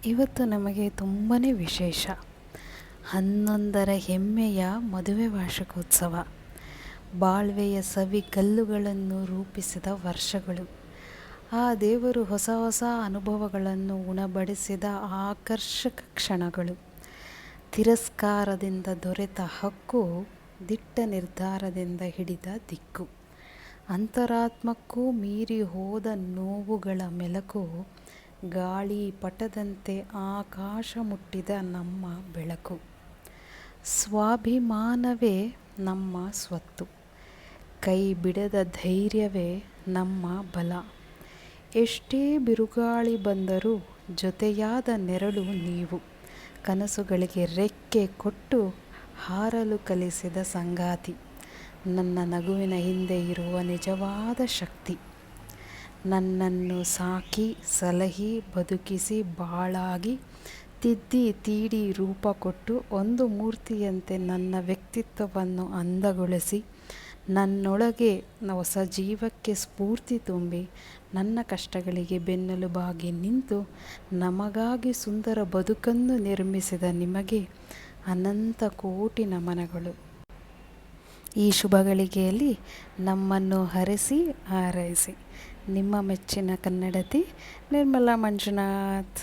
ಇವತ್ತು ನಮಗೆ ತುಂಬಾ ವಿಶೇಷ. 11ರ ಹೆಮ್ಮೆಯ ಮದುವೆ ವಾರ್ಷಿಕೋತ್ಸವ. ಬಾಳ್ವೆಯ ಸವಿಗಲ್ಲುಗಳನ್ನು ರೂಪಿಸಿದ ವರ್ಷಗಳು. ಆ ದೇವರು ಹೊಸ ಹೊಸ ಅನುಭವಗಳನ್ನು ಉಣಬಡಿಸಿದ ಆಕರ್ಷಕ ಕ್ಷಣಗಳು. ತಿರಸ್ಕಾರದಿಂದ ದೊರೆತ ಹಕ್ಕು, ದಿಟ್ಟ ನಿರ್ಧಾರದಿಂದ ಹಿಡಿದ ದಿಕ್ಕು. ಅಂತರಾತ್ಮಕ್ಕೂ ಮೀರಿ ಹೋದ ನೋವುಗಳ ಮೆಲುಕು. ಗಾಳಿ ಪಟದಂತೆ ಆಕಾಶ ಮುಟ್ಟಿದ ನಮ್ಮ ಬೆಳಕು. ಸ್ವಾಭಿಮಾನವೇ ನಮ್ಮ ಸ್ವತ್ತು, ಕೈ ಬಿಡದ ಧೈರ್ಯವೇ ನಮ್ಮ ಬಲ. ಎಷ್ಟೇ ಬಿರುಗಾಳಿ ಬಂದರೂ ಜೊತೆಯಾದ ನೆರಳು ನೀವು. ಕನಸುಗಳಿಗೆ ರೆಕ್ಕೆ ಕೊಟ್ಟು ಹಾರಲು ಕಲಿಸಿದ ಸಂಗಾತಿ. ನನ್ನ ನಗುವಿನ ಹಿಂದೆ ಇರುವ ನಿಜವಾದ ಶಕ್ತಿ. ನನ್ನನ್ನು ಸಾಕಿ ಸಲಹಿ ಬದುಕಿಸಿ ಬಾಳಾಗಿ ತಿದ್ದಿ ತೀಡಿ ರೂಪ ಕೊಟ್ಟು ಒಂದು ಮೂರ್ತಿಯಂತೆ ನನ್ನ ವ್ಯಕ್ತಿತ್ವವನ್ನು ಅಂದಗೊಳಿಸಿ ನನ್ನೊಳಗೆ ಹೊಸ ಜೀವಕ್ಕೆ ಸ್ಫೂರ್ತಿ ತುಂಬಿ ನನ್ನ ಕಷ್ಟಗಳಿಗೆ ಬೆನ್ನೆಲುಬಾಗಿ ನಿಂತು ನಮಗಾಗಿ ಸುಂದರ ಬದುಕನ್ನು ನಿರ್ಮಿಸಿದ ನಿಮಗೆ ಅನಂತ ಕೋಟಿ ನಮನಗಳು. ಈ ಶುಭಗಳಿಗೆಯಲ್ಲಿ ನಮ್ಮನ್ನು ಹರಸಿ ಹಾರೈಸಿ ನಿಮ್ಮ ಮೆಚ್ಚಿನ ಕನ್ನಡತಿ ನಿರ್ಮಲಾ ಮಂಜುನಾಥ್.